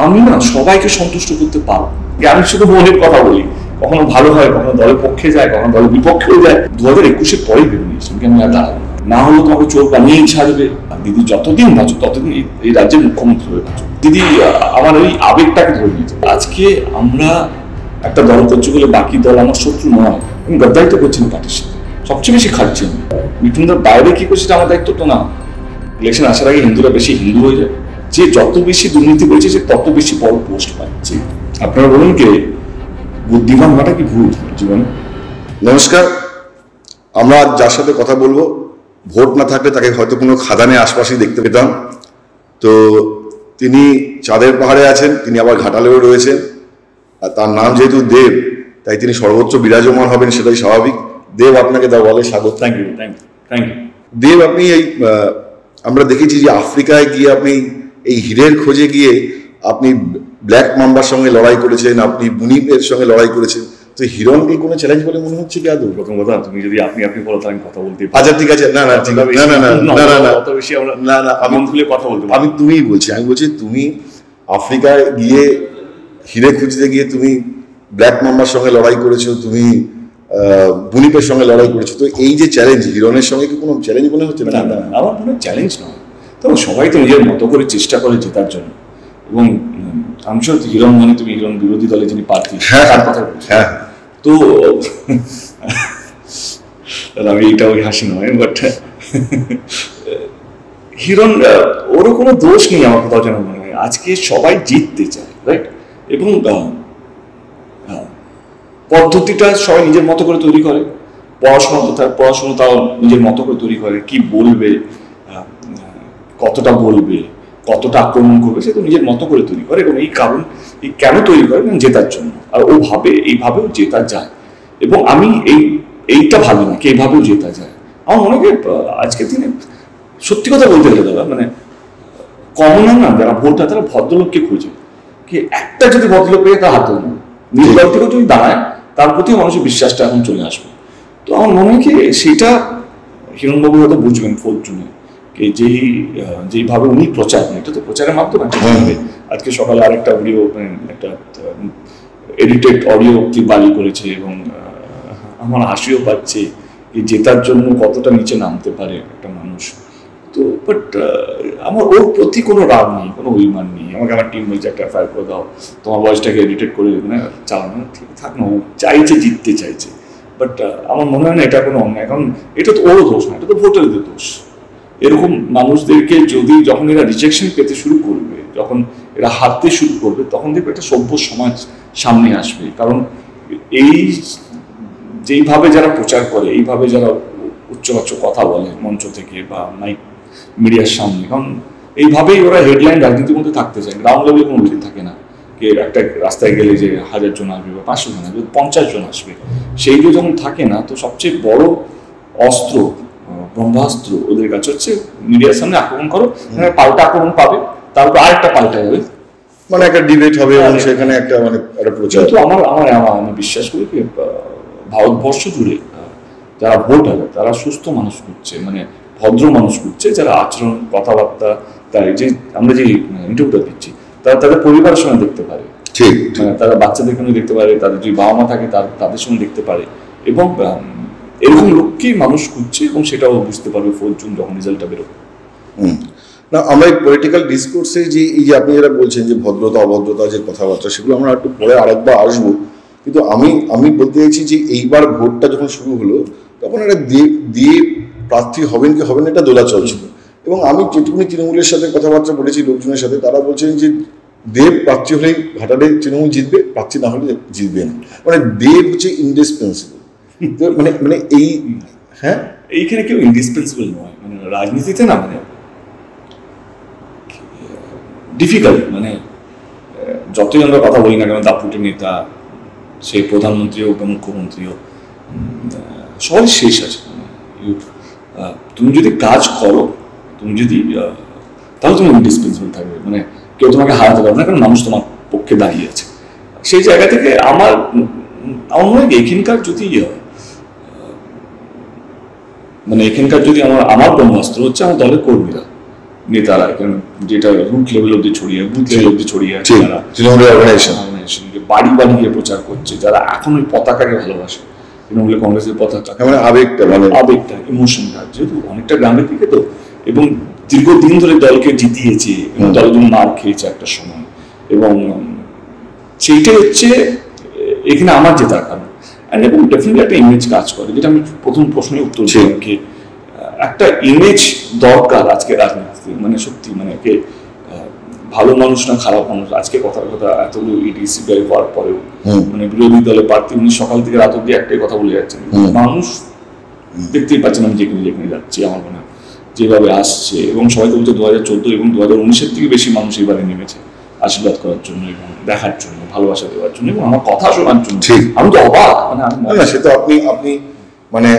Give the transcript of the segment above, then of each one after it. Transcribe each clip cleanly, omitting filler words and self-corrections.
আমি না সবাইকে সন্তুষ্ট করতে পারবো, আমি শুধু মনের কথা বলি, কখনো ভালো হয়, কখনো দলের পক্ষে যায়, কখনো দলের বিপক্ষেও যায়। 2021-এর পরেই ভেবে নিয়েছিলাম আমি আর দাঁড়াবো না, হলো তোমাকে চোখ বানিয়েই ছাড়বে। দিদি যতদিন বাঁচো ততদিন এই রাজ্যের মুখ্যমন্ত্রী হয়ে বাঁচো। দিদি আমার ওই আবেগটাকে ধরে নিয়েছে। আজকে আমরা একটা দল করছি বলে বাকি দল আমার শত্রু নয়, আমি গদ্দায়িত্ব করছি না পার্টির সাথে, সবচেয়ে বেশি খাচ্ছি আমি। মিঠুনদার বাইরে কি করছে আমার দায়িত্ব তো না। ইলেকশন আসার আগে হিন্দুরা বেশি হিন্দু হয়ে যায়, যে যত বেশি দুর্নীতি করেছে সে তত বেশি বড় পোস্ট পাচ্ছে। আপনারা বলুন কে বুদ্ধিমান হওয়াটা কি ভুল জীবনে? নমস্কার, আমরা যার সাথে কথা বলবো, ভোট না থাকলে তাকে হয়তো কোনো খাদানের আশপাশেই দেখতে পেতাম। তো তিনি চাঁদের পাহাড়ে আছেন, তিনি আবার ঘাটালেও রয়েছেন, আর তার নাম যেহেতু দেব, তাই তিনি সর্বোচ্চ বিরাজমান হবেন, সেটাই স্বাভাবিক। দেব, আপনাকে দা বলে স্বাগত। Thank you, thank you. Dev, আপনি এই আমরা দেখেছি যে আফ্রিকায় গিয়ে আপনি এই হীরের খোঁজে গিয়ে আপনি ব্ল্যাক মাম্বার সঙ্গে লড়াই করেছেন, আপনি বুনিপের সঙ্গে লড়াই করেছেন। তো হিরণকে কোনো চ্যালেঞ্জ বলে মনে হচ্ছে কি আদৌ? প্রথম কথা, তুমি যদি আপনি বলো তাহলে আমি কথা বলতে। আচ্ছা ঠিক আছে, না না ঠিক আছে, না অত বেশি আমরা না না আমি খুলে কথা বলতে। আমি তুমিই বলছি, আমি বলছি তুমি আফ্রিকায় গিয়ে হিরে খুঁজতে গিয়ে তুমি ব্ল্যাক মাম্বার সঙ্গে লড়াই করেছো, তুমি বুনিপের সঙ্গে লড়াই করেছো। তো এই যে চ্যালেঞ্জ, হিরণের সঙ্গে কি কোনো চ্যালেঞ্জ মনে হচ্ছে? না না, আমার মনে হয় চ্যালেঞ্জ নয়। তো সবাই তো নিজের মতো করে চেষ্টা করে জেতার জন্য, এবং আমি সব হিরণ মানে তুমি হিরণ বিরোধী দলে যিনি প্রার্থী তার কথা বলছি। হ্যাঁ, তো আমি এইটা ওই হাসি নয়, বাট হিরণ ওরও কোনো দোষ নেই আমার কোথাও যেন মনে হয়। আজকে সবাই জিততে চায়, রাইট? এবং পদ্ধতিটা সবাই নিজের মতো করে তৈরি করে, পড়াশোনা তাও নিজের মতো করে তৈরি করে, কি বলবে, কতটা বলবে, কতটা আক্রমণ করবে, সে তো নিজের মতো করে তৈরি করে। এবং এই কারণ কেন তৈরি করে? জেতার জন্য। আর ও ভাবে এইভাবেও জেতা যায়, এবং আমি এইটা ভাবি না কি এইভাবেও জেতা যায়। আমার মনে হয় আজকের দিনে সত্যি কথা বলতে গেলে দাদা, মানে কমনার না যারা ভোট হয় তারা ভদ্রলোককে খোঁজে, কি একটা যদি ভদ্রলোক পেয়ে তার হাতে নিজ দল থেকেও যদি দাঁড়ায়, তার প্রতিও মানুষের বিশ্বাসটা এখন চলে আসবে। তো আমার মনে হয় কি সেটা হিরণবাবু হয়তো বুঝবেন 4 জুনে, যেইভাবে উনি প্রচার, এটা তো প্রচারের মাধ্যমে। আজকে সকালে আরেকটা অডিও, একটা এডিটেড অডিও বাড়ি করেছে, এবং আমার হাসিও পাচ্ছে জেতার জন্য কতটা নিচে নামতে পারে একটা মানুষ। তো বাট আমার ওর প্রতি কোনো রাগ নেই, কোনো অভিমান নেই। আমাকে আমার টিম বলছে একটা এফআইআর করে দাও, তোমার ভয়েসটাকে এডিটেড করে চালানো, ঠিক থাক না, ও চাইছে, জিততে চাইছে। বাট আমার মনে হয় না এটা কোনো অন্যায়, কারণ এটা তো ওরও দোষ না, এটা তো ভোটারদের দোষ। এরকম মানুষদেরকে যখন এরা রিজেকশন পেতে শুরু করবে, যখন এরা হারতে শুরু করবে, তখন দেখবে একটা সভ্য সমাজ সামনে আসবে। কারণ এই যেইভাবে যারা প্রচার করে, এইভাবে যারা উচ্চবাচ্য কথা বলে মঞ্চ থেকে বা মাইক মিডিয়ার সামনে, কারণ এইভাবেই ওরা হেডলাইন রাজনীতির মধ্যে থাকতে চায়। গ্রাউন্ড লেভেলে কোনো কিছু থাকে না, কে একটা রাস্তায় গেলে যে 1000 জন আসবে বা 500 জন আসবে, 50 জন আসবে, সেইগুলো যখন থাকে না, তো সবচেয়ে বড় অস্ত্র, ব্রহ্মাস্ত্র ওদের কাছে হচ্ছে মিডিয়ার সামনে আক্রমণ করো, পাল্টা আক্রমণ পাবে, তারপর আরেকটা পাল্টা যাবে, মানে একটা ডিবেট হবে এবং সেখানে একটা মানে একটা প্রচার। কিন্তু আমি বিশ্বাস করি কি ভারতবর্ষ জুড়ে যারা ভোট হবে তারা সুস্থ মানুষ খুঁজছে, মানে ভদ্র মানুষ খুঁজছে, যারা আচরণ, কথাবার্তা, তাই যে আমরা যে ইন্টারভিউটা দিচ্ছি, তারা তাদের পরিবারের সঙ্গে দেখতে পারে, ঠিক, মানে তারা বাচ্চাদের সঙ্গে দেখতে পারে, তাদের যদি বাবা মা থাকে তাদের সঙ্গে দেখতে পারে, এবং এরকম লোককেই মানুষ খুঁজছে, এবং সেটাও বুঝতে পারবে 4 জুন যখন রেজাল্টটা বেরোবে। না, আমরা এই পলিটিক্যাল ডিসকোর্সে যে এই যে আপনি যারা বলছেন যে ভদ্রতা অভদ্রতা যে কথাবার্তা, সেগুলো আমরা একটু পরে আরেকবার আসবো। কিন্তু আমি বলতে চাইছি যে এইবার ভোটটা যখন শুরু হলো, তখন একটা দিয়ে প্রার্থী হবেন কি হবেন এটা দোলাচল ছিল। এবং আমি যেটুকুনি তৃণমূলের সাথে কথাবার্তা বলেছি লোকজনের সাথে, তারা বলছেন যে দেব প্রার্থী হলেই ঘাটালে তৃণমূল জিতবে, প্রার্থী না হলে জিতবে না। মানে দেব হচ্ছে ইন্ডিসপেন্সিবল। মানে এই, হ্যাঁ, এইখানে কেউ ইন্ডিসপেন্সিবল নয়, মানে রাজনীতিতে না, মানে ডিফিকাল্ট, মানে যতই আমরা কথা বলি না কেন, দাপুটে নেতা, সে প্রধানমন্ত্রী হোক বা মুখ্যমন্ত্রী হোক, সবাই শেষ আছে। তুমি যদি কাজ করো, তুমি যদি তাহলে তুমি ইন্ডিসপেন্সিবল থাকবে, মানে কেউ তোমাকে হারাতে পারবে না, কারণ মানুষ তোমার পক্ষে দাঁড়িয়ে আছে। সেই জায়গা থেকে আমার মনে হয় এখানকার যদি আমার ব্রহ্মাস্ত্র হচ্ছে আমার দলের কর্মীরা, নেতারা এখানে যেটা রুট লেভেল অব্দি ছড়িয়ে বুথ লেভেল অব্দি ছড়িয়ে আছে, যারা তৃণমূলের অর্গানাইজেশন বাড়ি বাড়ি গিয়ে প্রচার করছে, যারা এখন ওই পতাকাকে ভালোবাসে, তৃণমূলের কংগ্রেসের পতাকা, মানে আবেগটা ইমোশনটা, যেহেতু অনেকটা গ্রামের দিকে তো, এবং দীর্ঘদিন ধরে দলকে জিতিয়েছে এবং দলের জন্য মার খেয়েছে একটা সময়, এবং সেইটাই হচ্ছে এখানে আমার জেতার কারণ। এবং ডেফিনেটলি একটা ইমেজ কাজ করে, যেটা আমি প্রথম প্রশ্নের উত্তর দিলাম, একটা ইমেজ দরকার আজকে রাজনীতিতে, মানে সত্যি মানে কে ভালো মানুষ না খারাপ মানুষ, আজকে কথার কথা এতগুলো ইডি সিবিআই হওয়ার পরেও মানে বিরোধী দলের প্রার্থী উনি সকাল থেকে রাত অব্দি একটাই কথা বলে যাচ্ছেন, মানুষ দেখতেই পাচ্ছেন আমি যেখানে যেখানে যাচ্ছি, আমার মনে হয় যেভাবে আসছে, এবং সবাই তো বলছে 2014 এবং 2019-এর থেকে বেশি মানুষ এবারে নেমেছে আশীর্বাদ করার জন্য এবং দেখার জন্য, ভালোবাসা দেওয়ার জন্য এবং আমার কথা শোনার জন্য। আমি তো অবাক, মানে সে তো আপনি মানে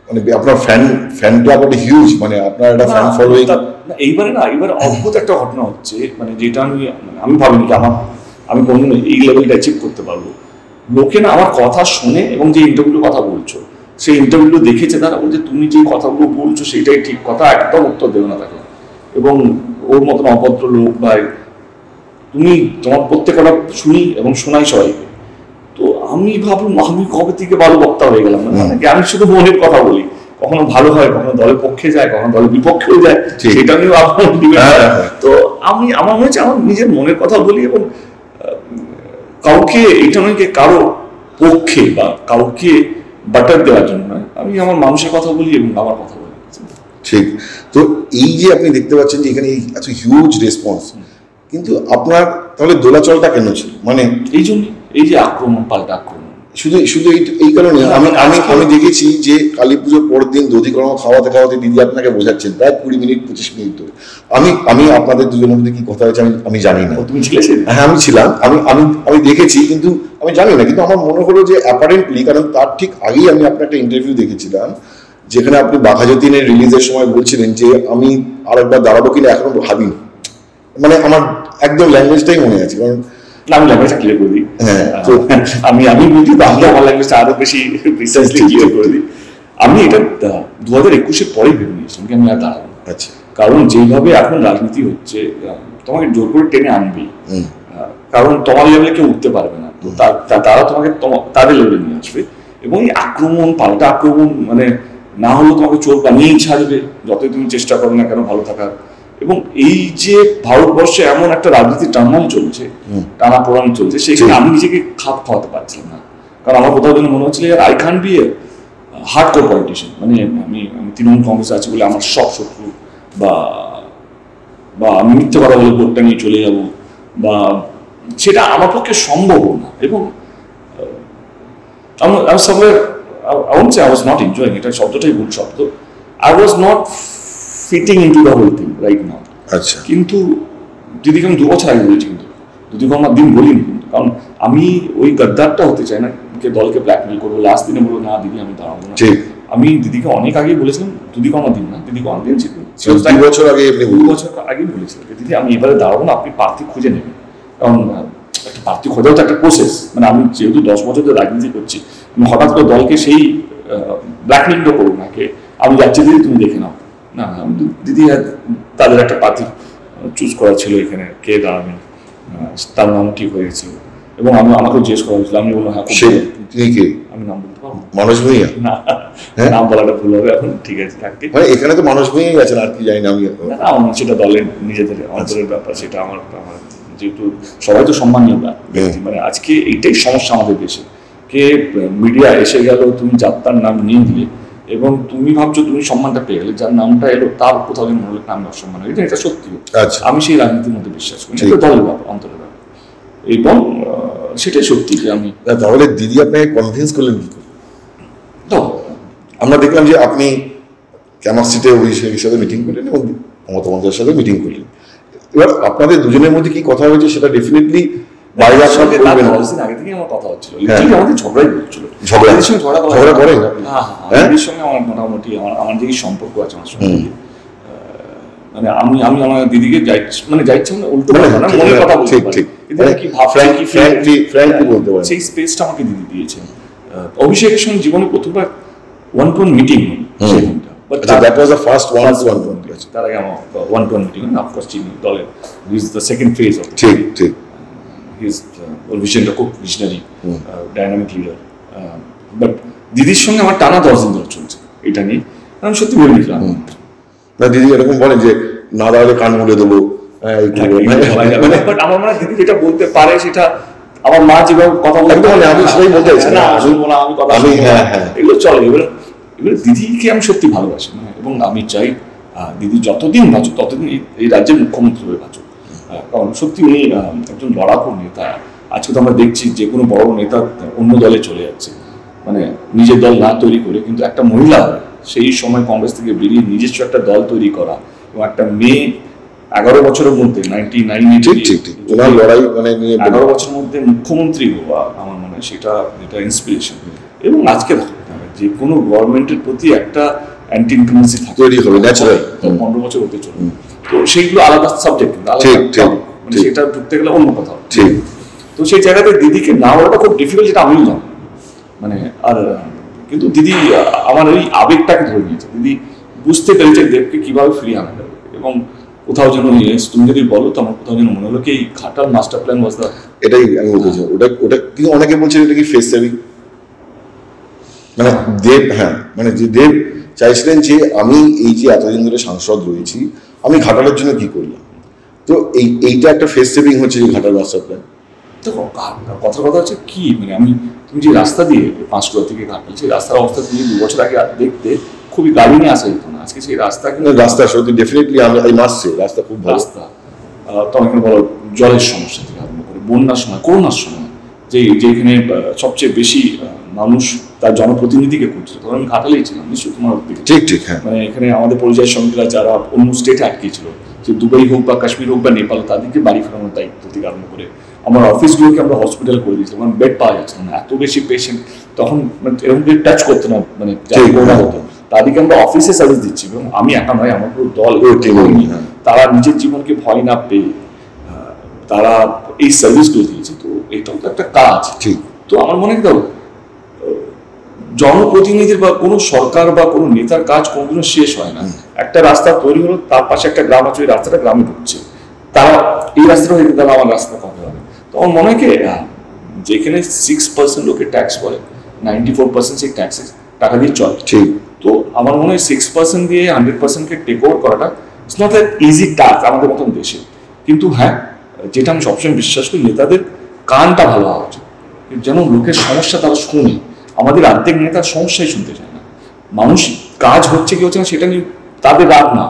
মানে আপনার ফ্যান ক্লাব একটা হিউজ, মানে আপনার একটা ফ্যান ফলোইং। এইবারে অদ্ভুত একটা ঘটনা হচ্ছে, মানে যেটা আমি ভাবিনি যে আমি কোনদিন এই লেভেলটা অ্যাচিভ করতে পারবো। লোকে না আমার কথা শুনে এবং যে ইন্টারভিউর কথা বলছো, সেই ইন্টারভিউ দেখেছে, তারা বলছে তুমি যে কথাগুলো বলছো সেটাই ঠিক কথা, একদম উত্তর দেবে না তাকে, এবং ওর মতন অভদ্র লোক বা তুমি তোমার প্রত্যেক কথা শুনি এবং শোনাই সবাইকে। তো আমি ভাবলাম আমি কবে থেকে ভালো বক্তা হয়ে গেলাম, মানে আমি শুধু মনের কথা বলি, কখনো ভালো হয়, কখনো দলের পক্ষে যায়, কখনো দলের বিপক্ষেও যায়, সেটা নিয়েও আপনার। তো আমার মনে হচ্ছে আমার নিজের মনের কথা বলি, এবং কাউকে এটা নয় যে কারো পক্ষে বা কাউকে বাটার দেওয়ার জন্য নয়, আমি আমার মানুষের কথা বলি এবং আমার কথা বলি। ঠিক। তো এই যে আপনি দেখতে পাচ্ছেন যে এখানে এত হিউজ রেসপন্স, কিন্তু আপনার তাহলে দোলাচলটা কেন ছিল? মানে এই জন্যই, এই যে আক্রমণ, পাল্টা আক্রমণ, শুধু এই কারণে আমি দেখেছি যে কালী পুজোর পরের দিন দধিকর্ম খাওয়াতে দিদি আপনাকে বোঝাচ্ছেন প্রায় 20 মিনিট 25 মিনিট ধরে। আমি আপনাদের দুজনের মধ্যে কি কথা হয়েছে আমি জানি না। তুমি ছিলে? হ্যাঁ আমি ছিলাম, আমি দেখেছি, কিন্তু আমি জানি না। কিন্তু আমার মনে হলো যে অ্যাপারেন্টলি, কারণ তার ঠিক আগেই আমি আপনার একটা ইন্টারভিউ দেখেছিলাম যেখানে আপনি বাঘাযতীনের রিলিজের সময় বলছিলেন যে আমি আরেকবার দাঁড়াবো কিনা এখনো ভাবিনি। মানে আমার একদম ল্যাঙ্গুয়েজটাই মনে আছে, কারণ আমি ল্যাঙ্গুয়েজটা ক্লিয়ার করে দিই। আমি বলছি বাংলা, আমার ল্যাঙ্গুয়েজটা আরো বেশি প্রিসাইজলি ক্লিয়ার করে দিই। আমি এটা 2021-এর পরেই ভেবে নিয়েছিলাম আমি আর দাঁড়াবো। আচ্ছা, কারণ যেভাবে এখন রাজনীতি হচ্ছে তোমাকে জোর করে টেনে আনবেই, কারণ তোমার লেভেলে কেউ উঠতে পারবে না, তো তারা তোমাকে তাদের লেভেলে নিয়ে আসবে, এবং এই আক্রমণ, পাল্টা আক্রমণ, মানে না হলেও তোমাকে চোর বানিয়েই ছাড়বে যতই তুমি চেষ্টা করো না কেন ভালো থাকার। এবং এই যে ভারতবর্ষে এমন একটা রাজনীতির টানাপোড়েন চলছে, টানাপোড়েন চলছে, সেখানে আমি নিজেকে খাপ খাওয়াতে পারছিলাম না। কারণ আমার কোথাও যেন মনে হচ্ছিল I can't B A hard core politician, মানে আমি তৃণমূল কংগ্রেসে আছি বলে আমার সব শত্রু, বা আমি মিথ্যে কথা বলে ভোটটা নিয়ে চলে যাব, বা সেটা আমার পক্ষে সম্ভব না। এবং I was not enjoying it, শব্দটাই ভুল শব্দ, I was not fitting into the whole thing right now. আচ্ছা, কিন্তু দিদিকে আমি 2 বছর আগে বলেছি, কিন্তু দিদিকে আমার দিন বলিনি, কিন্তু কারণ আমি ওই গদ্দারটা হতে চাই না, দলকে ব্ল্যাকমেল করবো, লাস্ট দিনে বলবো না দিদি আমি দাঁড়াবো না। আমি দিদিকে অনেক আগে বলেছিলাম, দিদিকে আমার দিন না, দিদিকে আমার দিন ছিল 2 বছর আগে বলেছিলাম দিদি আমি এবারে দাঁড়াবো না, আপনি প্রার্থী খুঁজে নেবেন, কারণ একটা প্রার্থী খোঁজাও তো একটা প্রসেস। মানে আমি যেহেতু 10 বছর ধরে রাজনীতি করছি, আমি হঠাৎ করে দলকে সেই ব্ল্যাকমেলটা করবো না, আমি যাচ্ছি দিদি তুমি দেখে নাও না। দিদি তাদের একটা প্রার্থী চুজ করা ছিল এখানে, কে দাঁড়াবেন, তার নাম ঠিক হয়েছিল, এবং আমাকেও জিজ্ঞেস করা হয়েছিল, আমি বললাম হ্যাঁ আমি নাম বলতে পারবো, মানুষ ভূঁইয়া না, নাম বলাটা ভুল হবে এখন, ঠিক আছে থাকতে। মানে এখানে তো মানুষ ভূঁইয়াই আছেন, আর কি জানি না আমি। না, সেটা দলের নিজেদের অন্তরের ব্যাপার, সেটা আমার যেহেতু সবাই তো সম্মানীয় ব্যক্তি, মানে আজকে এইটাই সমস্যা আমাদের দেশে, কে মিডিয়া এসে গেল, তুমি যাত্রার নাম নিয়ে দিলে এবং তুমি ভাবছো তুমি সম্মানটা পেয়ে গেলে, যার নামটা এলো তার কোথাও যেন মনে হলো নাম অসম্মান হয়ে, এটা সত্যি। আমি সেই রাজনীতির মধ্যে বিশ্বাস করি, সেটা দলের ব্যাপার, অন্তরের ব্যাপার, এবং সেটাই সত্যি যে আমি। তাহলে দিদি আপনাকে কনভিন্স করলেন কি করে? তো আমরা দেখলাম যে আপনি ক্যামাসিটে অভিষেকের সাথে মিটিং করলেন এবং মমতা বন্দ্যোপাধ্যায়ের সাথে মিটিং করলেন। এবার আপনাদের দুজনের মধ্যে কি কথা হয়েছে সেটা ডেফিনেটলি বাইরের সঙ্গে বলবেন। আগে থেকে আমার কথা হচ্ছিল, আমাদের ঝগড়াই হচ্ছিল, ঝগড়া করেন? হ্যাঁ, এর সঙ্গে আমার মোটামুটি আমার যে সম্পর্ক আছে আমার সঙ্গে, মানে আমি আমার দিদিকে যাইছি মানে উল্টো মনের কথা বলতে পারি, কি ফ্র্যাঙ্কলি বলতে পারি, সেই স্পেসটা আমাকে দিদি দিয়েছে। অভিষেকের সঙ্গে জীবনে প্রথমবার 1-to-1 meeting, but that was the first one তার আগে আমার 1-to-1 মিটিং, অফকোর্স চিনি দলের is the second phase of ঠিক ঠিক হিজ ওর ভিশনটা খুব ভিশনারি, ডাইনামিক লিডার। বাট দিদির সঙ্গে আমার টানা 10 দিন ধরে চলছে এটা নিয়ে, আমি সত্যি বলে নিলাম না। দিদি এরকম বলে যে না দাঁড়ালে কান মুলে দেবো, বাট আমার মনে হয় দিদি যেটা বলতে পারে সেটা আমার মা যেভাবে কথা বলতে, আমি সেটাই বলতে চাইছি না, আমি কথা এগুলো চলে। এবারে দিদিকে আমি সত্যি ভালোবাসি এবং আমি চাই দিদি যতদিন বাঁচুক ততদিন এই রাজ্যের মুখ্যমন্ত্রী হয়ে বাঁচুক, কারণ সত্যি উনি একজন লড়াকু নেতা। আজকে তো আমরা দেখছি যে কোনো বড় নেতা অন্য দলে চলে যাচ্ছে, মানে নিজের দল না তৈরি করে, কিন্তু একটা মহিলা সেই সময় কংগ্রেস থেকে বেরিয়ে নিজস্ব একটা দল তৈরি করা এবং একটা মেয়ে 11 বছরের মধ্যে 11 বছরের মধ্যে মুখ্যমন্ত্রী হওয়া, আমার মনে হয় সেটা ইন্সপিরেশন। এবং আজকে যে কোনো গভর্নমেন্টের প্রতি একটা অ্যান্টি ইনক্লুসিভ তৈরি হবে ন্যাচারাল, 15 বছর হতে চলবে, তো সেইগুলো আলাদা সাবজেক্ট, মানে সেটা ঢুকতে গেলে অন্য কথা। তো সেই জায়গাতে দিদিকে না বলাটা খুব ডিফিকাল্ট, যেটা আমিও জানি, মানে আর কিন্তু দিদি আমার এই আবেগটাকে ধরে নিয়েছে। দিদি বুঝতে পেরেছে দেবকে কিভাবে ফিরিয়ে আনা যাবে, এবং কোথাও যেন তুমি যদি বলো তো আমার কোথাও যেন মনে হলো কি এই ঘাটাল মাস্টার প্ল্যান ওয়াজ দা, এটাই আমি বলতে চাই। ওটা কিন্তু অনেকে বলছেন এটা কি ফেস সেভিং, মানে দেব, মানে যে দেব চাইছিলেন যে আমি এই যে এতদিন ধরে সাংসদ রয়েছি আমি ঘাটালের জন্য কি করলাম, তো এইটা একটা ফেস সেভিং হচ্ছে যে ঘাটাল মাস্টার প্ল্যান। দেখো কথা হচ্ছে কি, মানে তুমি যে রাস্তা দিয়ে পাঁশকুড়া থেকে ঘাটাল, সেই রাস্তার অবস্থা তুমি 2 বছর আগে দেখতে খুবই গাড়ি নিয়ে আসা যেত না। আজকে সেই রাস্তা সত্যি ডেফিনেটলি আমি মাসছে রাস্তা খুব ভালো রাস্তা। তো অনেক বড় জলের সমস্যা থেকে আরম্ভ করে বন্যার সময়, করোনার সময় যেখানে সবচেয়ে বেশি মানুষ তার জনপ্রতিনিধিকে করছিল, তখন আমি ঘাটালেই ছিলাম, নিশ্চয়ই তোমার ঠিক মানে এখানে আমাদের পরিযায়ী শ্রমিকরা যারা অন্য স্টেটে আটকেছিল, যে দুবাই হোক বা কাশ্মীর হোক বা নেপাল, তাদেরকে বাড়ি ফেরানোর দায়িত্ব থেকে আরম্ভ করে আমার অফিসগুলোকে আমরা হসপিটাল করে দিয়েছিলাম, কারণ বেড পাওয়া যাচ্ছে না, এত বেশি পেশেন্ট তখন এরকম টাচ করতো না, মানে হতো তাদেরকে আমরা অফিসে সার্ভিস দিচ্ছি। এবং আমি একা নয়, আমার পুরো দল, তারা নিজের জীবনকে ভয় না পেয়ে তারা এই সার্ভিসগুলো দিয়েছে। তো এটাও তো একটা কাজ। তো আমার মনে হয় জনপ্রতিনিধির বা কোনো সরকার বা কোনো নেতার কাজ কোনোদিনও শেষ হয় না। একটা রাস্তা তৈরি হলো, তার পাশে একটা গ্রাম আছে, ওই রাস্তাটা গ্রামে ঢুকছে, তারা এই রাস্তাটা হয়ে গেলে আমার রাস্তা কমে হবে। তো আমার মনে হয় কি যেখানে 6% লোকে ট্যাক্স করে, 94% সেই ট্যাক্সে টাকা দিয়ে চলে। তো আমার মনে হয় 6% দিয়ে 100%কে টেক ওভার করাটা it's not an easy task আমাদের মতন দেশে। কিন্তু যেটা আমি সবসময় বিশ্বাস করি, নেতাদের কানটা ভালো হওয়া উচিত, যেন লোকের সমস্যা তারা শুনে। আমাদের অর্ধেক নেতার সমস্যাই শুনতে চায় না, মানুষ কাজ হচ্ছে কি হচ্ছে না সেটা নিয়ে তাদের রাগ না,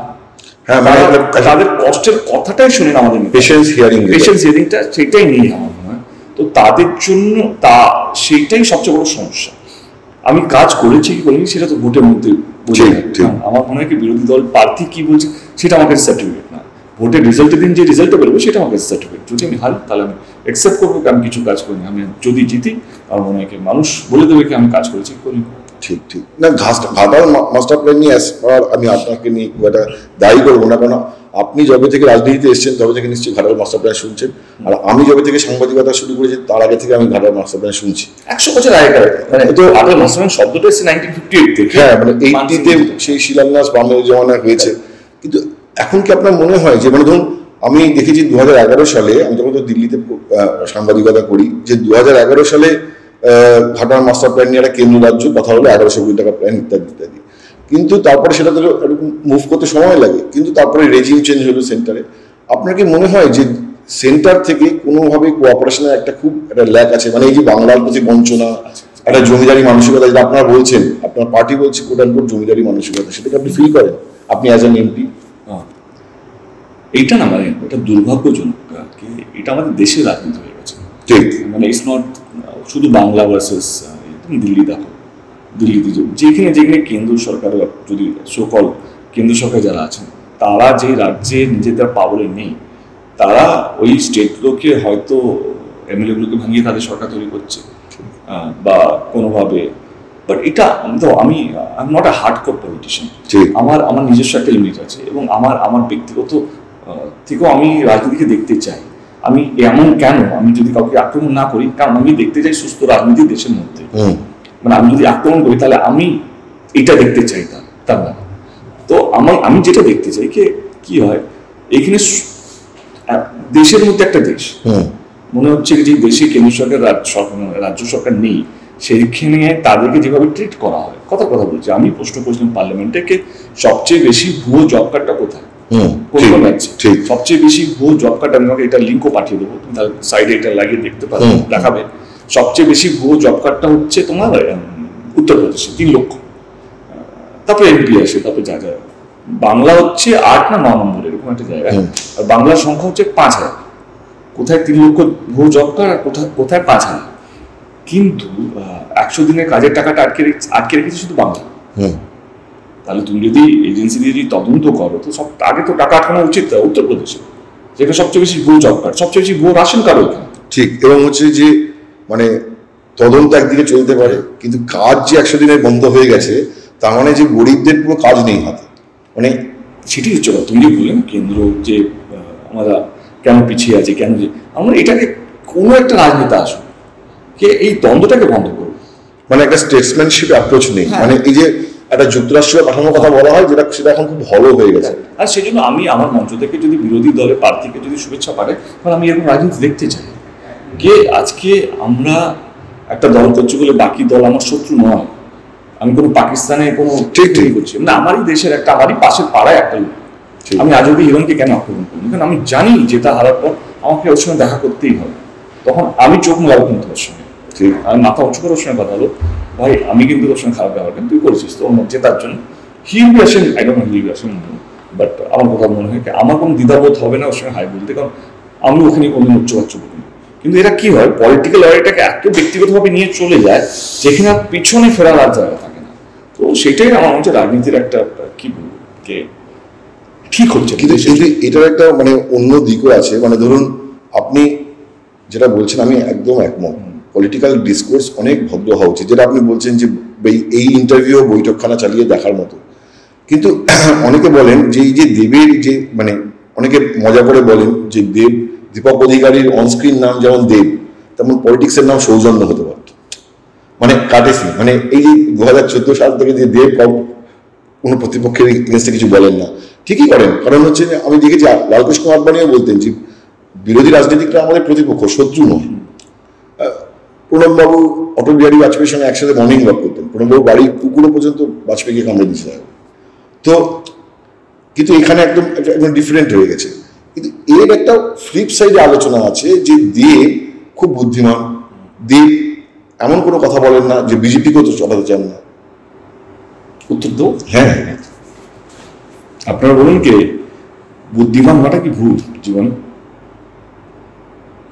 তাদের কষ্টের কথাটাই শুনে না। আমাদের পেশেন্স হিয়ারিংটা সেটাই নেই আমার মনে হয়। তো তাদের জন্য সেইটাই সবচেয়ে বড় সমস্যা। আমি কাজ করেছি কি করিনি সেটা তো ভোটের মধ্যে আমার মনে হয় কি বিরোধী দল প্রার্থী কি বলছে সেটা আমার কাছে সার্টিফিকেট না, ভোটের রেজাল্টের দিন যে রেজাল্টটা বেরোবে সেটা আমার কাছে সার্টিফিকেট। যদি আমি হারি তাহলে আমি অ্যাকসেপ্ট করবো আমি কিছু কাজ করিনি, আমি যদি জিতি আমার মনে হয় মানুষ বলে দেবে কি আমি কাজ করেছি করি। ঠিক না, ঘাটাল মাস্টার প্ল্যান নিয়ে আমি আপনাকে নিয়ে খুব একটা দায়ী করবো না, কারণ আপনি যবে থেকে রাজনীতিতে এসেছেন তবে থেকে নিশ্চয়ই ঘাটাল মাস্টার প্ল্যান শুনছেন, আর আমি যবে থেকে সাংবাদিকতা শুরু করেছি তার আগে থেকে আমি ঘাটাল মাস্টার প্ল্যান শুনছি। 100 বছর আগেকার, মানে তো ঘাটাল মাস্টার প্ল্যান শব্দটা এসেছে 1958 থেকে। মানে 80-তে সেই শিলান্যাস বামের জমানা হয়েছে। কিন্তু এখন কি আপনার মনে হয় যে, মানে ধরুন আমি দেখেছি 2011 সালে, আমি তখন তো দিল্লিতে সাংবাদিকতা করি, যে 2011 সালে ঘাটাল মাস্টার প্ল্যান নিয়ে একটা কেন্দ্র রাজ্য কথা হলো 1100 কোটি টাকা প্ল্যান ইত্যাদি ইত্যাদি, কিন্তু তারপরে সেটা তো মুভ করতে সময় লাগে, কিন্তু তারপরে রেজিম চেঞ্জ হলো সেন্টারে। আপনার কি মনে হয় যে সেন্টার থেকে কোনোভাবে কোঅপারেশনের একটা খুব একটা ল্যাক আছে, মানে এই যে বাংলার প্রতি বঞ্চনা, একটা জমিদারি মানসিকতা যেটা আপনারা বলছেন, আপনার পার্টি বলছে কোট অ্যান্ড কোট জমিদারি মানসিকতা, সেটাকে আপনি ফিল করেন আপনি অ্যাজ অ্যান এমপি? এইটা না, মানে এটা দুর্ভাগ্যজনক, এটা আমাদের দেশের রাজনীতি হয়ে গেছে। ঠিক, মানে ইটস নট শুধু বাংলা ভার্সেস দিল্লি। দেখো দিল্লিতে যেখানে যেখানে কেন্দ্র সরকার, যদি সকল কেন্দ্র সরকার যারা আছেন তারা যে রাজ্যে নিজেদের পাওয়ারে নেই, তারা ওই স্টেটগুলোকে হয়তো এমএলএগুলোকে ভাঙিয়ে তাদের সরকার তৈরি করছে বা কোনোভাবে। বাট এটা তো আমি নট আ হার্ডকোর পলিটিশিয়ান, আমার নিজস্ব একটা ইউনিট আছে এবং আমার ব্যক্তিগত থেকেও আমি রাজনীতিকে দেখতে চাই। আমি এমন কেন, আমি যদি কাউকে আক্রমণ না করি, কারণ আমি দেখতে চাই সুস্থ রাজনীতি দেশের মধ্যে। মানে আমি যদি আক্রমণ করি তাহলে আমি এটা দেখতে চাই, তার না। আমি যেটা দেখতে চাই কি হয় এখানে দেশের মধ্যে একটা দেশ মনে হচ্ছে যে দেশে কেন্দ্র সরকার রাজ্য সরকার নেই, সেইখানে তাদেরকে যেভাবে ট্রিট করা হয়। কথা বলছি, আমি প্রশ্ন করেছিলাম পার্লামেন্টে কে সবচেয়ে বেশি ভুয়ো জব কার্ডটা কোথায়, সবচেয়ে বেশি ভুয়ো জব কার্ড, আমি তোমাকে এটা লিঙ্কও পাঠিয়ে দেবো, তুমি তার সাইডে এটা লাগিয়ে দেখতে পারবে, দেখাবে। সবচেয়ে বেশি ভুয়ো জব কার্ডটা হচ্ছে তোমার উত্তরপ্রদেশে 3 লক্ষ, তারপরে এমপি আসে, তারপরে যা যা। বাংলা হচ্ছে 8 না 9 নম্বর এরকম একটা জায়গা, আর বাংলার সংখ্যা হচ্ছে 5000। কোথায় 3 লক্ষ ভুয়ো জব কার্ড আর কোথায় 5000? কিন্তু 100 দিনের কাজের টাকাটা আটকে রেখেছে শুধু বাংলা। তাহলে তুমি যদি এজেন্সি দিয়ে যদি তদন্ত করো তো সব আগে তো টাকা আটকানো উচিত উত্তরপ্রদেশে, যেখানে সবচেয়ে বেশি ভুয়ো জব কার্ড, সবচেয়ে বেশি ভুয়ো রাশন কার্ড ওইখানে। ঠিক, এবং হচ্ছে যে মানে তদন্ত একদিকে চলতে পারে, কিন্তু কাজ যে 100 দিনের বন্ধ হয়ে গেছে তার মানে যে গরিবদের পুরো কাজ নেই হাতে, মানে সেটাই হচ্ছে কথা। তুমি যে বললেন কেন্দ্র যে আমরা কেন পিছিয়ে আছে, কেন যে আমরা এটাকে কোনো একটা রাজনেতা আসুন কে এই দ্বন্দ্বটাকে বন্ধ করবো, মানে একটা স্টেটসম্যানশিপ অ্যাপ্রোচ নেই। মানে এই যে একটা যুক্তরাষ্ট্রে পাঠানোর কথা বলা হয়, সেটা এখন খুব ভালো হয়ে গেছে। আর সেই জন্য আমি আমার মঞ্চ থেকে যদি বিরোধী দলের প্রার্থীকে যদি শুভেচ্ছা পাঠাই, তাহলে আমি এরকম রাজনীতি দেখতে চাই। আজকে আমরা একটা দল করছি বলে বাকি দল আমার শত্রু নয়। আমি কোনো পাকিস্তানে কোনো ঠিক করছি না, আমারই দেশের একটা, আমারই পাশের পাড়ায় একটা লোক। আমি আজ অব্দি হিরণকে কেন আক্রমণ করি? কারণ আমি জানি যেটা হারার পর আমাকে ওর সঙ্গে দেখা করতেই হবে। তখন আমি চোখ মেলাবো কিন্তু ওর সঙ্গে, আমি মাথা উঁচু করে ওর সঙ্গে কথা বলো, ভাই আমি কিন্তু তোর সঙ্গে খারাপ ব্যবহার কিন্তু তুই করেছিস তো জেতার জন্য। হিল বি আসেন, I don't know hill B আসেন, বাট আমার কথা মনে হয় আমার কোনো দ্বিধাবোধ হবে না ওর সঙ্গে হাই বলতে, কারণ আমি ওখানে কোনো উচ্চবাচ্য বলি। কিন্তু এরা কি হয়, পলিটিক্যাল লড়াইটাকে এত ব্যক্তিগতভাবে নিয়ে চলে যায় যেখানে পিছনে ফেরার আর জায়গা থাকে না। তো সেটাই আমার মনে হচ্ছে রাজনীতির একটা কি বলবো ঠিক হচ্ছে। কিন্তু এটার একটা মানে অন্য দিকও আছে। মানে ধরুন আপনি যেটা বলছেন আমি একদম একমত, পলিটিক্যাল ডিসকোর্স অনেক ভদ্র হওয়া উচিত, যেটা আপনি বলছেন যে এই ইন্টারভিউ বৈঠকখানা চালিয়ে দেখার মতো। কিন্তু অনেকে বলেন যে এই যে দেবের যে মানে অনেকে মজা করে বলেন যে দীপক অধিকারীর অনস্ক্রিন নাম যেমন দেব, তেমন পলিটিক্সের নাম সৌজন্য হতে পারত, মানে কাটেসি। মানে এই যে 2014 সাল থেকে যে দেব কোনো প্রতিপক্ষের এগেন্সে কিছু বলেন না, ঠিকই করেন। কারণ হচ্ছে আমি দেখেছি লালকৃষ্ণ আডবাণীও বলতেন যে বিরোধী রাজনীতিকরা আমাদের প্রতিপক্ষ, শত্রু নয়। প্রণববাবু অটল বিহারী বাজপেয়ীর সঙ্গে একসাথে মর্নিং ওয়াক করতেন, প্রণববাবু বাড়ির পুকুরও পর্যন্ত বাজপেয়ীকে কামড়ে দিয়েছিল। তো কিন্তু এখানে একদম ডিফারেন্ট হয়ে গেছে। কিন্তু এর একটা ফ্লিপ সাইডে আলোচনা আছে যে দেব খুব বুদ্ধিমান, দেব এমন কোনো কথা বলেন না যে বিজেপিকেও তো চলাতে চান না। উত্তর তো হ্যাঁ, আপনারা বলুন কে বুদ্ধিমান হওয়াটা কি ভুল জীবনে?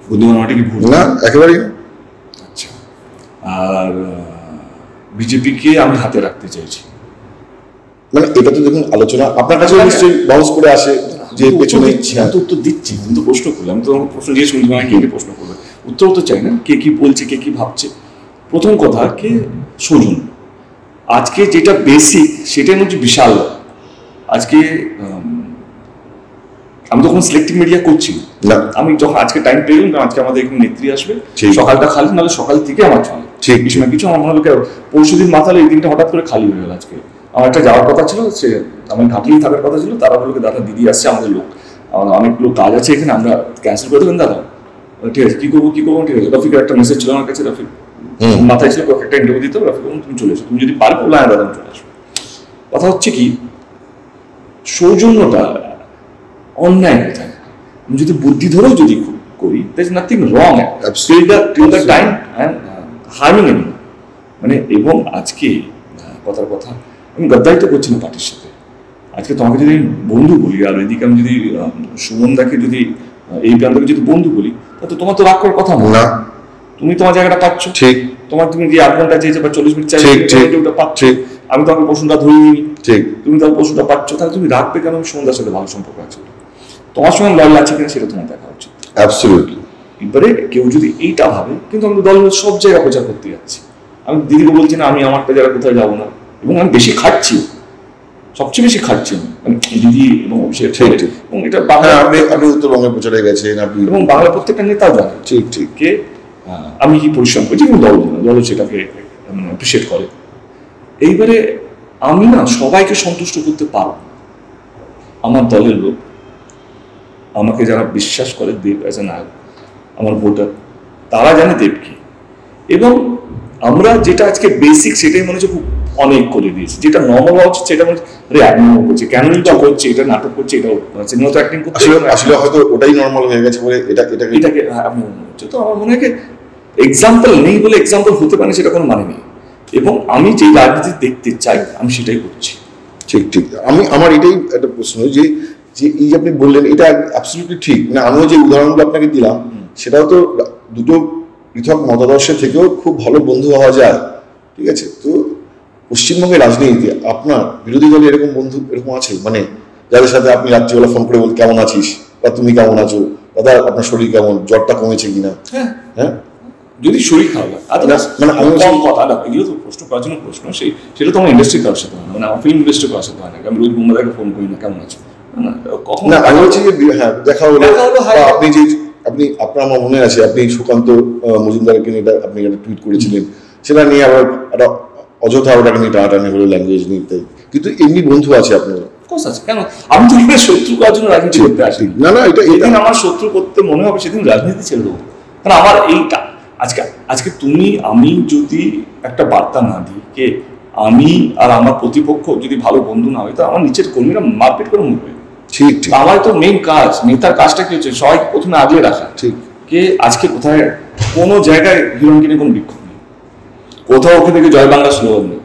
বুদ্ধিমান হওয়াটা কি ভুল? না, একেবারেই। আচ্ছা, আর বিজেপিকে আমি হাতে রাখতে চাইছি, মানে এটা তো দেখুন আলোচনা আপনার কাছে নিশ্চয়ই বাউন্স করে আসে যে পেছনে উত্তর দিচ্ছি। তুমি তো প্রশ্ন করলে, আমি তো প্রশ্ন জিজ্ঞেস করছি তোমাকে কে প্রশ্ন করবে, উত্তর তো চাই না কে কি বলছে, কে কি ভাবছে। প্রথম কথা কে সৌজন্য, আজকে যেটা বেসিক সেটার মধ্যে বিশাল। আজকে আমি তখন সিলেক্টিভ মিডিয়া করছি না, আমি যখন আজকে টাইম পেয়ে গেলাম, আজকে আমাদের এখানে নেত্রী আসবে, সকালটা খালি, নাহলে সকাল থেকে আমার চলে কিছু না কিছু। আমার মনে হলো পরশু দিন মাথালে এই দিনটা হঠাৎ করে খালি হয়ে গেল। আজকে আমার একটা যাওয়ার কথা ছিল, সে আমার ঢাকেই থাকার কথা ছিল, তারা বললো দাদা দিদি আসছে, আমাদের লোক অনেকগুলো কাজ আছে এখানে, আমরা ক্যান্সেল করে দেবেন দাদা। ঠিক আছে, কি করবো ঠিক আছে। রফিকের একটা মেসেজ ছিল আমার কাছে, রফিক মাথায় ছিল একটা ইন্টারভিউ দিতে হবে, রফিক তুমি চলে এসো, তুমি যদি পারো বললো হ্যাঁ দাদা চলে আসো। কথা হচ্ছে কি সৌজন্যটা অন্যায় কোথায়? আমি যদি বুদ্ধি ধরেও যদি করি, there is nothing wrong till the time I am harming anyone. মানে এবং আজকে কথার কথা আমি গদ্দারিত্ব করছি না পার্টির সাথে। আজকে তোমাকে যদি বন্ধু বলি, আর এদিকে আমি যদি সুমনদাকে যদি এই প্রান্তকে যদি বন্ধু বলি, তাহলে তোমার তো রাগ করার কথা না। তুমি তোমার জায়গাটা পাচ্ছ, ঠিক। তুমি যে 8 ঘন্টা চেয়েছো বা 40 মিনিট চাইছো ওটা পাচ্ছ। আমি তোমাকে প্রশ্নটা ধরিয়ে দিই, ঠিক। তুমি তার প্রশ্নটা পাচ্ছ, তাহলে তুমি রাখবে কেন? আমি সুমনদার সাথে ভালো সম্পর্ক আছে, তোমার সঙ্গে লয়াল আছে কিনা সেটা তোমার দেখা উচিত। অ্যাবসলিউটলি। এবারে কেউ যদি এইটা ভাবে, কিন্তু আমি দল সব জায়গায় প্রচার করতে যাচ্ছি, আমি দিদিকে বলছি না আমি আমারটা যারা কোথায় যাবো না, এবং আমি বেশি খাচ্ছি, সবচেয়ে বেশি খাচ্ছি আমি দিদি এবং অভিষেক, এবং এটা বাংলা আপনি উত্তরবঙ্গে প্রচারে গেছেন আপনি, এবং বাংলা প্রত্যেকটা নেতাও জানে ঠিক ঠিক কে আমি কি পরিশ্রম করছি, এবং দল সেটাকে অ্যাপ্রিসিয়েট করে। এইবারে আমি না সবাইকে সন্তুষ্ট করতে পারবো, আমার দলের লোক, আমাকে যারা বিশ্বাস করে দেব অ্যাজ এ নায়ক, আমার ভোটার, তারা জানে দেব কি। এবং আমরা যেটা আজকে বেসিক সেটাই মনে হচ্ছে খুব অনেক করে দিয়েছি, যেটা নর্মাল হওয়া উচিত সেটা মনে হচ্ছে অ্যাবনর্মাল করছে, কেনই বা করছে, এটা নাটক করছে, এটা সিনেমা তো অ্যাক্টিং করছে, আসলে হয়তো ওটাই নর্মাল হয়ে গেছে বলে এটাকে অ্যাবনর্মাল হচ্ছে। তো আমার মনে হয় এক্সাম্পল নেই বলে এক্সাম্পল হতে পারে সেটা কোনো মানে নেই। এবং আমি যে রাজনীতি দেখতে চাই আমি সেটাই করছি। ঠিক ঠিক। আমার এটাই একটা প্রশ্ন যে যে এই যে আপনি বললেন এটা অ্যাবসলিউটলি ঠিক, মানে আমিও যে উদাহরণগুলো আপনাকে দিলাম সেটাও তো দুটো পৃথক মতাদর্শের থেকেও খুব ভালো বন্ধু হওয়া যায়, ঠিক আছে। তো পশ্চিমবঙ্গের রাজনীতিতে আপনার বিরোধী দলে এরকম বন্ধু এরকম আছে, মানে যাদের সাথে আপনি রাত্রিবেলা ফোন করে বলতে কেমন আছিস বা তুমি কেমন আছো, দাদা আপনার শরীর কেমন, জ্বরটা কমেছে কিনা? হ্যাঁ, যদি শরীর খারাপ হয় মানে আমি কম কথা এগুলো তো প্রশ্ন করার জন্য প্রশ্ন, সেটা তো আমার ইন্ডাস্ট্রি কারোর সাথে হয় না, মানে আমার ফিল্ম ইন্ডাস্ট্রি কারোর সাথে হয় না। আমি রোজ বোম্বাদাকে ফোন করি না কেমন আছো, না আমি বলছি যে হ্যাঁ দেখা হলো, আপনি যে আপনার আমার মনে আছে আপনি সুকান্ত মজুমদারকে নিয়ে আপনি একটা টুইট করেছিলেন, সেটা নিয়ে আবার একটা অযথা ওটাকে নিয়ে টানাটানি হলো, ল্যাঙ্গুয়েজ নিয়ে, কিন্তু এমনি বন্ধু আছে আপনার আছে কেন? আমি তো শত্রু করার জন্য রাজনীতি করতে আসি না, না এটা যেদিন আমার শত্রু করতে মনে হবে সেদিন রাজনীতি ছেড়ে দেবো। কারণ আমার এইটা আজকে তুমি আমি যদি একটা বার্তা না দিই কে আমি আর আমার প্রতিপক্ষ যদি ভালো বন্ধু না হয়, তো আমার নিচের কর্মীরা মারপিট করে মরবে। ঠিক ঠিক। আমার তো মেইন কাজ, নেতার কাজটা কি হচ্ছে, সবাইকে প্রথমে আগলে রাখা। ঠিক। কে আজকে কোথায় কোনো জায়গায় হিরোইনকে নিয়ে কোনো বিক্ষোভ নেই, কোথাও ওকে থেকে জয় বাংলা স্লোগান নেই।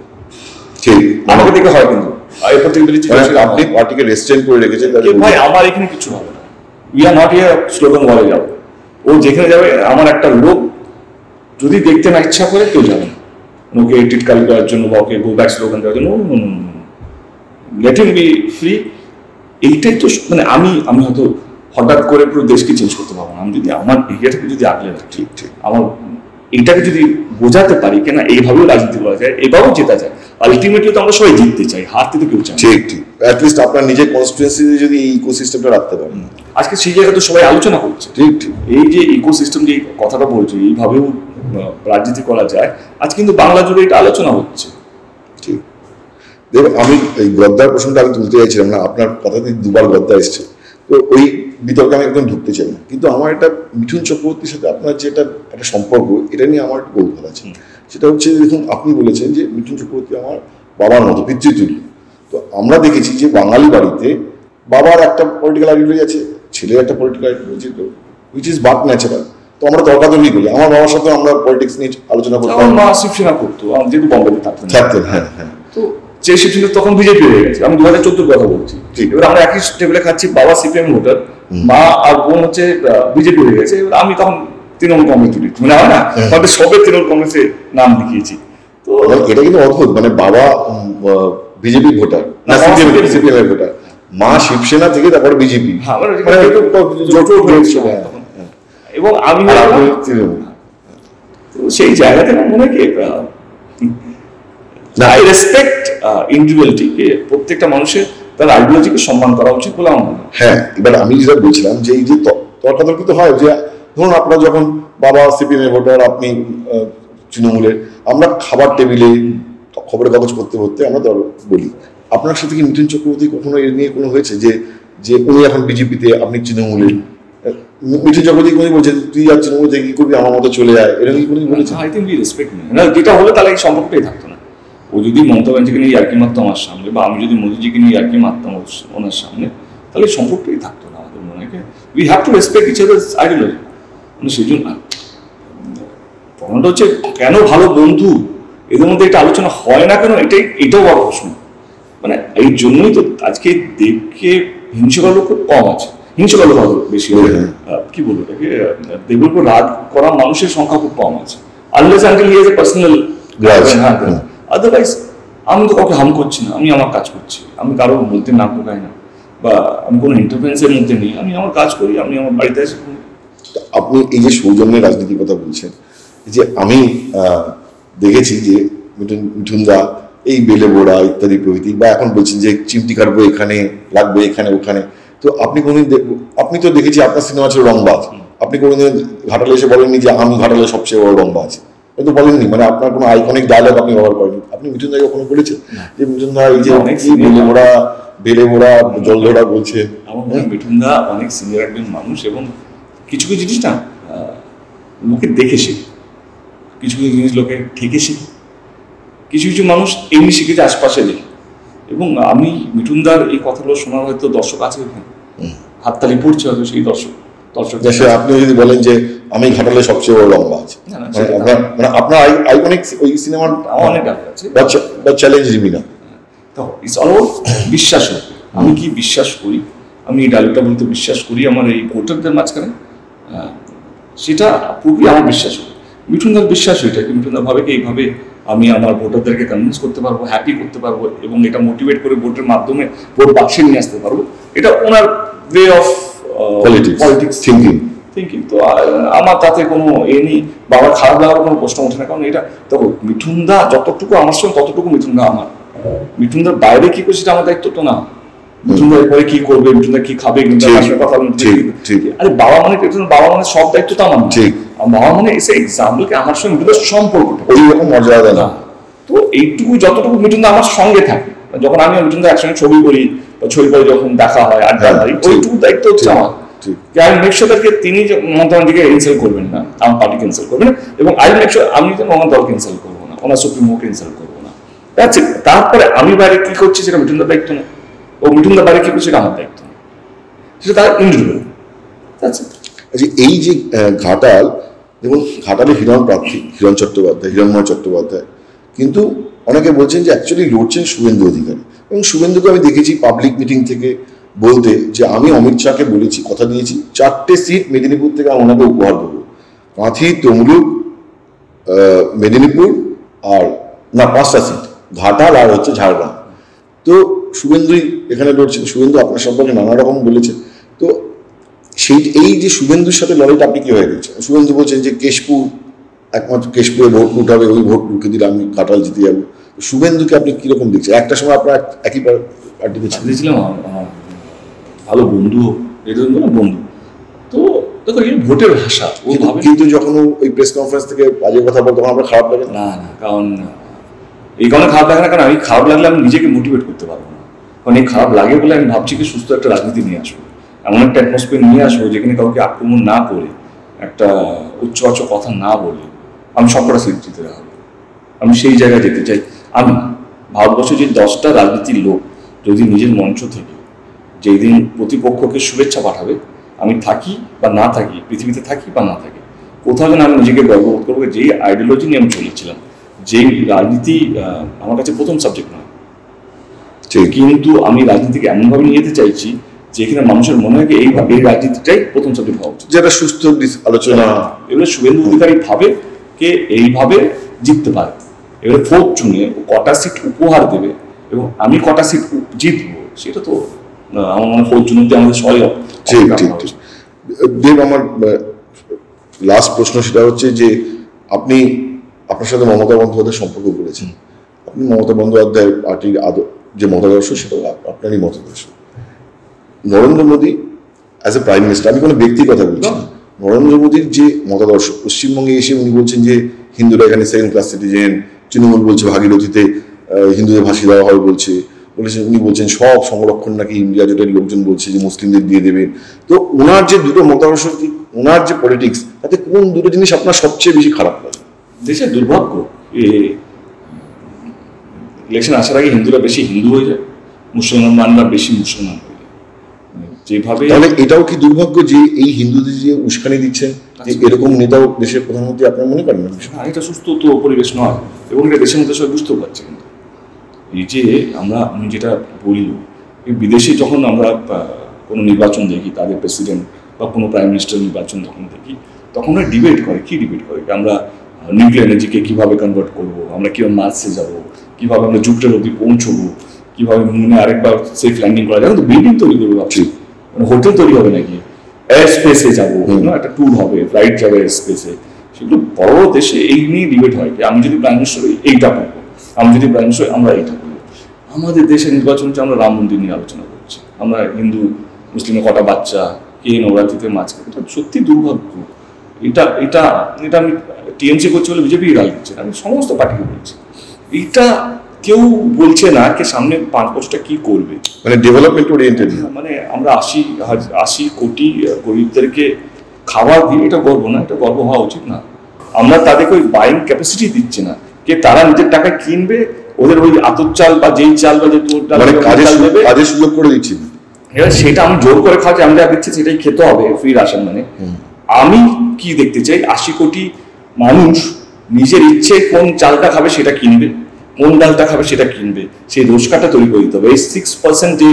ঠিক। আমাকে দেখে হয় কিন্তু এরপর থেকে বেরিয়েছি আপনি পার্টিকে রেস্ট্রেন করে রেখেছেন। ভাই আমার এখানে কিছু হবে না, we are not here slogan বলে যাবো। ও যেখানে যাবে আমার একটা লোক যদি দেখতে না ইচ্ছা করে কেউ যাবে না ওকে টিটকারি করার জন্য বা ওকে গো ব্যাক স্লোগান দেওয়ার জন্য। Let him be free. এইটাই তো মানে আমি হয়তো হঠাৎ করে পুরো দেশকে চেঞ্জ করতে পারবো না। আমি যদি আমার এরিয়াটাকে যদি আগলে রাখি, আমার এইটাকে যদি বোঝাতে পারি কেনা এইভাবেও রাজনীতি করা যায়, এভাবেও জেতা যায়। আলটিমেটলি তো আমরা সবাই জিততে চাই, হারতে তো কেউ চাই। ঠিক ঠিক। অ্যাটলিস্ট আপনার নিজের কনস্টিটুয়েন্সিতে যদি এই ইকোসিস্টেমটা রাখতে পারেন। আজকে সেই জায়গায় তো সবাই আলোচনা করছে। ঠিক ঠিক। এই যে ইকোসিস্টেম যে কথাটা বলছে এইভাবেও রাজনীতি করা যায়, আজ কিন্তু বাংলা জুড়ে এটা আলোচনা হচ্ছে। ঠিক। দেখুন আমি এই গদ্দার প্রশ্নটা আমি তুলতে চাইছিলাম না, আপনার কথাতে দুবার গদ্দা এসছে, তো ওই বিতর্কে আমি একদম ঢুকতে চাই না। কিন্তু আমার একটা মিঠুন চক্রবর্তীর সাথে আপনার যে একটা সম্পর্ক, এটা নিয়ে আমার একটু কৌতূহল আছে। সেটা হচ্ছে দেখুন আপনি বলেছেন যে মিঠুন চক্রবর্তী আমার বাবার মতো পিতৃতুল্য। তো আমরা দেখেছি যে বাঙালি বাড়িতে বাবার একটা পলিটিক্যাল আইডিওলজি আছে, ছেলের একটা political ideology, which is but natural. তো আমরা তর্কাতর্কি করি, আমার বাবার সাথে আমরা পলিটিক্স নিয়ে আলোচনা করতাম। আমার মা শিবসেনা করতো, যেহেতু বম্বেতে থাকতেন। হ্যাঁ হ্যাঁ। তো যে শিবসেনা তখন বিজেপি হয়ে গেছে, আমি 2014 কথা বলছি। এবার আমরা একই টেবিলে খাচ্ছি, বাবা সিপিএম ভোটার, মা আর বোন হচ্ছে বিজেপি হয়ে গেছে। এবার আমি তখন তৃণমূল কংগ্রেস তুলি, মানে হয় না তাদের সবে তৃণমূল কংগ্রেসে নাম লিখিয়েছি। তো এটা কিন্তু অদ্ভুত, মানে বাবা বিজেপি ভোটার না সিপিএম এর ভোটার, মা শিবসেনা থেকে তারপরে বিজেপি, এবং আমি সেই জায়গাতে মনে হয় কি আই রেসপেক্ট ইন্ডিভিজুয়ালিটি, প্রত্যেকটা মানুষের তার আইডিওলজিকে সম্মান করা উচিত বলে আমার মনে হয়। হ্যাঁ, এবার আমি যেটা বলছিলাম যে এই যে তর্কাতর্কি তো হয়, যে ধরুন আপনারা যখন বাবা সিপিএম এর ভোটার, আপনি তৃণমূলের, আমরা খাবার টেবিলে খবরের কাগজ পড়তে পড়তে আমরা বলি, আপনার সাথে কি মিঠুন চক্রবর্তী কখনো এর নিয়ে কোনো হয়েছে যে উনি এখন বিজেপিতে আপনি তৃণমূলের, মিঠুন চক্রবর্তী কোনো বলছে তুই আর তৃণমূল থেকে কি করবি, আমার মতো চলে যায়, এরকম কি কোনো বলেছে? আই থিংক উই রেসপেক্ট না, যেটা হলে তাহলে এই সম্পর্কটাই থাকতো না। ও যদি মমতা ব্যানার্জিকে নিয়ে ইয়ার্কি মারতো আমার সামনে, বা আমি যদি মোদিজিকে নিয়ে ইয়ার্কি মারতাম ওনার সামনে, তাহলে এই সম্পর্কটাই থাকতো না আমাদের মনে হয়। We have to respect each others ideology. মানে সেই জন্য প্রশ্নটা হচ্ছে কেন ভালো বন্ধু এদের মধ্যে একটা আলোচনা হয় না কেন, এটাও বড় প্রশ্ন। মানে এই জন্যই তো আজকে দেবকে হিংসা লোক খুব কম আছে, হিংসা লোক বেশি, কি বলবো এটাকে, দেবের উপর রাগ করা মানুষের সংখ্যা খুব কম আছে। Unless until he has a personal, otherwise আমি তো কাউকে হার্ম করছি না, আমি আমার কাজ করছি, আমি কারোর মধ্যে নাক ঢোকাই না, বা আমি কোনো ইন্টারফারেন্সের মধ্যে নেই, আমি আমার কাজ করি, আমি আমার বাড়িতে আছি। আপনি এই যে সৌজন্যের রাজনীতির কথা বলছেন, যে আমি দেখেছি যে মিঠুনদা এই বেলে বোড়া ইত্যাদি প্রভৃতি, বা এখন বলছেন যে চিমটি কাটবো এখানে, লাগবে এখানে ওখানে, তো আপনি তো দেখেছি আপনার সিনেমা ছিল রংবাজ, আপনি কোনোদিন ঘাটালে এসে বলেননি যে আমি ঘাটালে সবচেয়ে বড় রংবাজ, কিন্তু বলেননি, মানে আপনার কোনো আইকনিক ডায়লগ আপনি ব্যবহার করেনি। আপনি মিঠুন দাকে কখনো বলেছেন যে মিঠুন দা এই যে বেলে মোড়া জল ধরা বলছে? আমার মনে হয় মিঠুন দা অনেক সিনিয়র একজন মানুষ, এবং কিছু কিছু জিনিস না লোকে দেখে শেখে, কিছু কিছু জিনিস লোকে ঠেকে শেখে, কিছু কিছু মানুষ এমনি শিখেছে আশপাশে দেখে। এবং আমি মিঠুনদার এই কথাগুলো শোনার হয়তো দর্শক আছে ওখানে, হাততালি পড়ছে হয়তো সেই দর্শক। আপনি যদি বলেন যে আমি ঘাটালে সবচেয়ে বড় লম্বা আছে, আপনার আইকনিক ওই সিনেমার অনেক আছে, চ্যালেঞ্জ রিমিনা, তো ইটস অল অ্যাবাউট বিশ্বাস। আমি কি বিশ্বাস করি, আমি এই ডায়লগটা বলতে বিশ্বাস করি আমার এই ভোটারদের মাঝখানে, সেটা পুরোপুরি আমার বিশ্বাস। মিঠুনদার বিশ্বাস ওইটা কি মিঠুনদা ভাবে কি এইভাবে আমি আমার ভোটারদেরকে কনভিন্স করতে পারবো, হ্যাপি করতে পারবো, এবং এটা মোটিভেট করে ভোটের মাধ্যমে ভোট বাক্সে নিয়ে আসতে পারবো। এটা ওনার ওয়ে অফ পলিটিক্স থিঙ্কিং। তো আমার তাতে কোনো নেই, বাবার খারাপ লাগার কোনো প্রশ্ন ওঠে না, কারণ এটা দেখো মিঠুনদা যতটুকু আমার সঙ্গে ততটুকু মিঠুনদা আমার। মিঠুনদার বাইরে কি করছে সেটা আমার দায়িত্ব তো না। মিঠুনদা এরপরে কি করবে, মিঠুনদা কি খাবে, আরে বাবা মানে বাবা মানে সব দায়িত্ব তো আমার। বাবা মানে এসে এক্সাম্পলকে আমার সঙ্গে মিঠুনদার সম্পর্কটা ওই রকম মর্যাদা না। তো এইটুকু যতটুকু মিঠুনদা আমার সঙ্গে থাকে, যখন আমি মিঠুনদা একসঙ্গে ছবি করি বা ছবি করে যখন দেখা হয় আড্ডা মারি, ওইটুকু দায়িত্ব হচ্ছে আমার। তিনি মমতা ব্যানার্জিকে ইনসাল্ট করবেন না, আমার পার্টি ক্যান্সেল করবেন না, এবং আই মেক শিওর আমি যেন আমার দলকে ইনসাল্ট করবো না, ওনার সুপ্রিমোকে ইনসাল্ট করবো না। তারপরে আমি বাইরে কি করছি সেটা মিঠুনদার দায়িত্ব না, ও মিঠুনদার বাইরে কি করছে সেটা আমার দায়িত্ব না, সেটা তার ইন্ডিভিজুয়াল। এই যে ঘাটাল, যেমন ঘাটালে হিরণময় চট্টোপাধ্যায়, কিন্তু অনেকে বলছেন যে অ্যাকচুয়ালি লড়ছেন শুভেন্দু অধিকারী। এবং শুভেন্দুকে আমি দেখেছি পাবলিক মিটিং থেকে বলতে যে আমি অমিত শাহকে বলেছি, কথা দিয়েছি 4টে সিট মেদিনীপুর থেকে আমি ওনাকে উপহার দেবো, কাঁথি, তমলুক, মেদিনীপুর, আর না 5টা সিট, ঘাটাল আর হচ্ছে ঝাড়গ্রাম। তো শুভেন্দুই এখানে লড়ছেন। শুভেন্দু আপনার সম্পর্কে নানা রকম বলেছে। তো এই যে শুভেন্দুর সাথে লড়াইটা আপনি কীভাবে দেখছেন? শুভেন্দু বলছেন যে কেশপুর, একমাত্র কেশপুরে ভোট লুট হবে, ওই ভোট লুটে দিলে আমি ঘাটাল জিতে যাবো। শুভেন্দুকে আপনি কিরকম দেখছেন? একটা সময় আপনার একই পার্টিতে ছিলাম, ভালো বন্ধু, বন্ধু। তো দেখো এই ভোটের ভাষা ও ভাবে, কিন্তু যখন ওই প্রেস কনফারেন্স থেকে বাজে কথা বলতো তখন আমার খারাপ লাগে না। কারণ এই কারণে খারাপ লাগে না, কারণ আমি খারাপ লাগলে আমি নিজেকে মোটিভেট করতে পারবো না। কারণ এই খারাপ লাগে বলে আমি ভাবছি কি সুস্থ একটা রাজনীতি নিয়ে আসবো, এমন একটা অ্যাটমসফিয়ার নিয়ে আসবো যেখানে কাউকে আক্রমণ না করে, একটা উচ্চবাচ্য কথা না বলে আমি সবকটা সিট জিতে রাখবো। আমি সেই জায়গায় যেতে চাই। আমি ভারতবর্ষে যে 10টা রাজনীতির লোক যদি নিজের মঞ্চ থেকে যেই দিন প্রতিপক্ষকে শুভেচ্ছা পাঠাবে, আমি থাকি বা না থাকি, পৃথিবীতে থাকি বা না থাকি, কোথাও যেন আমি নিজেকে গর্ববোধ করবো যেই আইডিওলজি নিয়ে আমি চলেছিলাম, যেই রাজনীতি আমার কাছে প্রথম সাবজেক্ট নয়, কিন্তু আমি রাজনীতিকে এমনভাবে নিয়ে যেতে চাইছি যেখানে মানুষের মনে হয় এই রাজনীতিটাই প্রথম সাবজেক্ট হওয়া উচিত, যেটা সুস্থ আলোচনা। এবারে শুভেন্দু অধিকারী ভাবে কে এইভাবে জিততে পারে, এবারে 4th জুনে কটা সিট উপহার দেবে এবং আমি কটা সিট জিতবো, সেটা তো আমার মনে হয় 4th জুন অব্দি আমাদের সবাই। ঠিক। দেব, আমার লাস্ট প্রশ্ন সেটা হচ্ছে যে আপনার সাথে মমতা বন্দ্যোপাধ্যায়ের সম্পর্ক বলেছেন। আপনি মমতা বন্দ্যোপাধ্যায়ের পার্টির যে মতাদর্শ সেটা আপনারই মতাদর্শ। Narendra Modi as a prime minister, আমি কোনো ব্যক্তির কথা বলছি না, নরেন্দ্র মোদীর যে মতাদর্শ, পশ্চিমবঙ্গে এসে উনি বলছেন যে হিন্দুরা এখানে সেকেন্ড ক্লাস সিটিজেন, তৃণমূল বলছে ভাগীরথীতে হিন্দুদের ফাঁসি দেওয়া হয় উনি বলছেন সব সংরক্ষণ নাকি ইন্ডিয়া জোটের লোকজন বলছে যে মুসলিমদের দিয়ে দেবেন। তো ওনার যে দুটো মতাদর্শ, ওনার যে পলিটিক্স, তাতে কোন দুটো জিনিস আপনার সবচেয়ে বেশি খারাপ লাগে? দেশের দুর্ভাগ্য, ইলেকশন আসার আগে হিন্দুরা বেশি হিন্দু হয়ে যায়, মুসলমানরা বেশি মুসলমান হয়ে যায়। যেভাবে, তাহলে এটাও কি দুর্ভাগ্য যে এই হিন্দুদের যে উস্কানি দিচ্ছেন, যে এরকম নেতাও দেশের প্রধানমন্ত্রী আপনার মনে করেন না? এটা সুস্থ তো পরিবেশ নয়, এবং এটা দেশের মধ্যে সবাই বুঝতেও পারছে। কিন্তু এই যে আমি যেটা বলি, বিদেশে যখন আমরা কোনো নির্বাচন দেখি, তাদের প্রেসিডেন্ট বা কোনো প্রাইম মিনিস্টার নির্বাচন যখন দেখি, তখন ওরা ডিবেট করে। কি ডিবেট করে? আমরা নিউক্লিয়ার এনার্জিকে কীভাবে কনভার্ট করবো, আমরা কীভাবে মার্সে যাবো, কীভাবে আমরা জুপিটার অবধি পৌঁছবো, কীভাবে মুনে আরেকবার সেফ ল্যান্ডিং করা যায়। কিন্তু বিল্ডিং তৈরি করবো ভাবছি, মানে হোটেল তৈরি হবে নাকি, এয়ার স্পেসে যাবো, একটা ট্যুর হবে, ফ্লাইট যাবে এয়ার স্পেসে। সেগুলো বড় বড় দেশে এই নিয়ে ডিবেট হয় কি আমি যদি প্রাইম মিনিস্টার এইটা করবো, আমি যদি প্রাইম মিনিস্টার আমরা এইটা করবো। আমাদের দেশের নির্বাচন হচ্ছে আমরা রাম মন্দির নিয়ে আলোচনা করছি, আমরা হিন্দু মুসলিমের কটা বাচ্চা, কে নবরাত্রিতে মাছ খাবে। এটা সত্যি দুর্ভাগ্য। এটা এটা এটা আমি টিএমসি করছি বলে বিজেপি গাল দিচ্ছে, আমি সমস্ত পার্টিকে বলছি। এটা কেউ বলছে না কে সামনে 5 বছরটা কি করবে, মানে ডেভেলপমেন্ট ওরিয়েন্টেড। মানে আমরা 80 কোটি গরিবদেরকে খাবার দিই, এটা গর্ব না, এটা গর্ব হওয়া উচিত না। আমরা তাদেরকে ওই বাইং ক্যাপাসিটি দিচ্ছি না, কে তারা নিজের টাকায় কিনবে ওদের ওই আতর চাল বা যেই চাল বা যে তোর ডাল, মানে কাজের সুযোগ করে দিচ্ছি। এবার সেটা আমি জোর করে খাওয়াচ্ছি, আমি যা দিচ্ছি সেটাই খেতে হবে ফ্রি রাশন। মানে আমি কি দেখতে চাই, 80 কোটি মানুষ নিজের ইচ্ছে কোন চালটা খাবে সেটা কিনবে, কোন ডালটা খাবে সেটা কিনবে, সেই রোজগারটা তৈরি করে দিতে হবে। এই 6% যে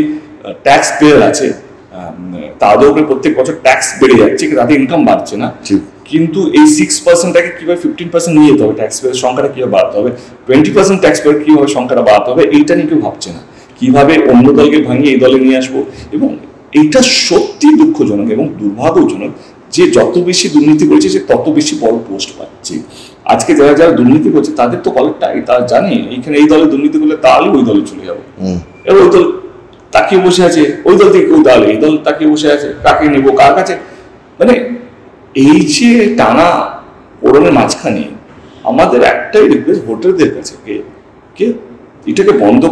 ট্যাক্স পেয়ার আছে তাদের উপরে প্রত্যেক বছর ট্যাক্স বেড়ে যাচ্ছে, তাদের ইনকাম বাড়ছে না, কিন্তু এই 6%টাকে কিভাবে 15% নিয়ে যেতে হবে, ট্যাক্স পেয়ার সংখ্যাটা কিভাবে বাড়াতে হবে, 20% ট্যাক্স পেয়ার কিভাবে সংখ্যাটা বাড়াতে হবে, এইটা নিয়ে কেউ ভাবছে না। কিভাবে অন্য দলকে ভাঙিয়ে এই দলে নিয়ে আসবো, এবং এইটা সত্যি দুঃখজনক এবং দুর্ভাগ্যজনক যে যত বেশি দুর্নীতি করেছে সে তত বেশি বড় পোস্ট পাচ্ছে। আজকে যারা যারা দুর্নীতি করছে তাদের তো কলেরটাই, তারা জানে এইখানে এই দলে দুর্নীতি করলে তাহলে ওই দলে চলে যাবে, এবার ওই দল তাকিয়ে বসে আছে, ওই দল থেকে ওই দল, এই দল তাকিয়ে বসে আছে, কাকে নেবো কার কাছে। মানে এই যে টানা ওড়নের মাঝখানে আমাদের একটাই রিকোয়েস্ট ভোটারদের কাছে, কে এটাকে বন্ধ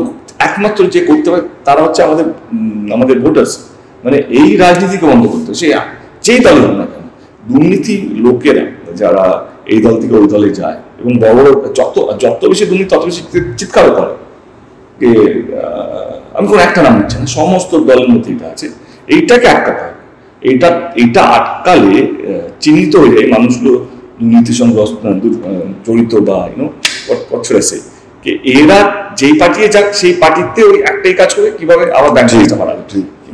একমাত্র যে করতে পারে তারা হচ্ছে আমাদের ভোটার্স। মানে এই রাজনীতিকে বন্ধ করতে হবে, সে যেই দল হোক না কেন। দুর্নীতি লোকেরা যারা এই দল থেকে ওই দলে যায় এবং বড় বড় যত বেশি দুর্নীতি তত বেশি চিৎকারও করে, আমি কোনো একটা নাম নিচ্ছি না, সমস্ত দলের মধ্যে এটা আছে। এইটাকে আটকাতে হবে। এইটা আটকালে চিহ্নিত হয়ে যায় মানুষগুলো দুর্নীতির সঙ্গে জড়িত বা পছড়েছে এরা যেই পার্টিতে যাক সেই পার্টিতে ওই একটাই কাজ করে কিভাবে আবার ব্যাংক সিস্টেম বাড়াবে।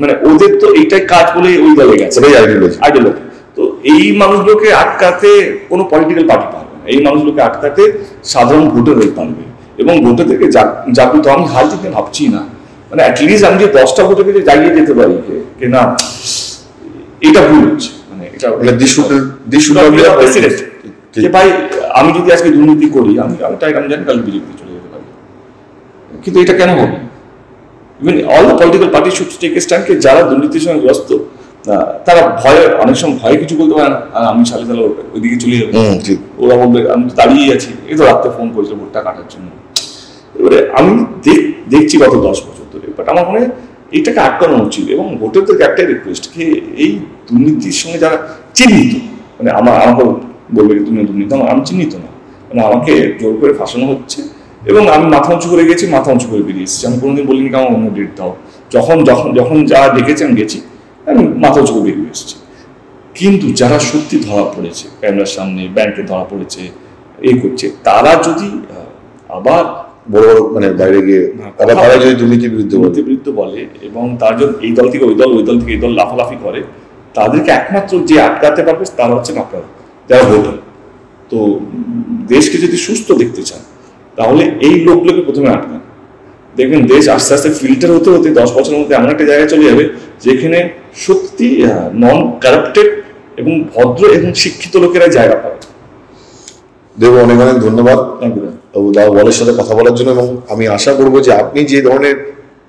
মানে ওদের তো এইটাই কাজ বলে ওই দলে গেছে আইডিওলজি। তো এই মানুষগুলোকে আটকাতে কোনো পলিটিক্যাল পার্টি পারবে না, এই মানুষগুলোকে আটকাতে সাধারণ ভোটাররাই পারবে। এবং ভোটারদেরকে জাগ্রত আমি হাল থেকে ভাবছি না, মানে অ্যাটলিস্ট আমি যে 10টা ভোটারকে যে জাগিয়ে যেতে পারি যে না এটা ভুল হচ্ছে, মানে এটা প্রেসিডেন্ট যে ভাই আমি যদি আজকে দুর্নীতি করি আমি তাই আমি জানি কাল বিজেপি চলে যেতে পারি, কিন্তু এটা কেন হবে? Even all the political party should take a stand, যারা দুর্নীতির সঙ্গে গ্রস্ত তারা ভয়ে অনেক সময় ভয়ে কিছু বলতে পারে না, আমি সালে ওইদিকে চলে যাবো, ওরা বলবে আমি তো দাঁড়িয়ে আছি, এই তো রাত্রে ফোন করেছিল ভোটটা কাটার জন্য। এবারে আমি দেখছি গত 10 বছর ধরে, বাট আমার মনে হয় এইটাকে আটকানো উচিত। এবং ভোটারদেরকে একটাই রিকোয়েস্ট কি এই দুর্নীতির সঙ্গে যারা চিহ্নিত, মানে আমাকে বলবে তুমি দুর্নীতি, আমি চিহ্নিত না, মানে আমাকে জোর করে ফাঁসানো হচ্ছে এবং আমি মাথা উঁচু করে গেছি, মাথা উঁচু করে বেরিয়ে এসেছি। আমি কোনোদিন বলিনি আমার অন্য ডেট দাও, যখন যা ডেকেছে আমি গেছি, আমি মাথা উঁচু করে বেরিয়ে এসেছি। কিন্তু যারা সত্যি ধরা পড়েছে ক্যামেরার সামনে, ব্যাংকে ধরা পড়েছে, এই করছে, তারা যদি আবার বড় বড় মানে বাইরে গিয়ে তারা যদি দুর্নীতির বিরুদ্ধে বলে এবং তার জন্য এই দল থেকে ওই দল, ওই দল থেকে এই দল লাফালাফি করে, তাদেরকে একমাত্র যে আটকাতে পারবে তারা হচ্ছেন আপনারা যারা ভোটার। তো দেশকে যদি সুস্থ দেখতে চান তাহলে এই লোকগুলোকে প্রথমে আটকান, দেখবেন দেশ আস্তে আস্তে ফিল্টার হতে হতে 10 বছরের মধ্যে এমন একটা জায়গায় চলে যাবে যেখানে সত্যি নন কারাপ্টেড এবং ভদ্র এবং শিক্ষিত লোকেরা জায়গা পাবে। দেব অনেক অনেক ধন্যবাদ বলের সাথে কথা বলার জন্য, এবং আমি আশা করবো যে আপনি যে ধরনের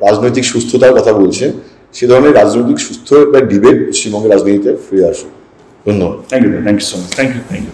রাজনৈতিক সুস্থতার কথা বলছেন সে ধরনের রাজনৈতিক সুস্থ একটা ডিবেট পশ্চিমবঙ্গের রাজনীতিতে ফিরে আসুন। ধন্যবাদ। Thank you so much. Thank you.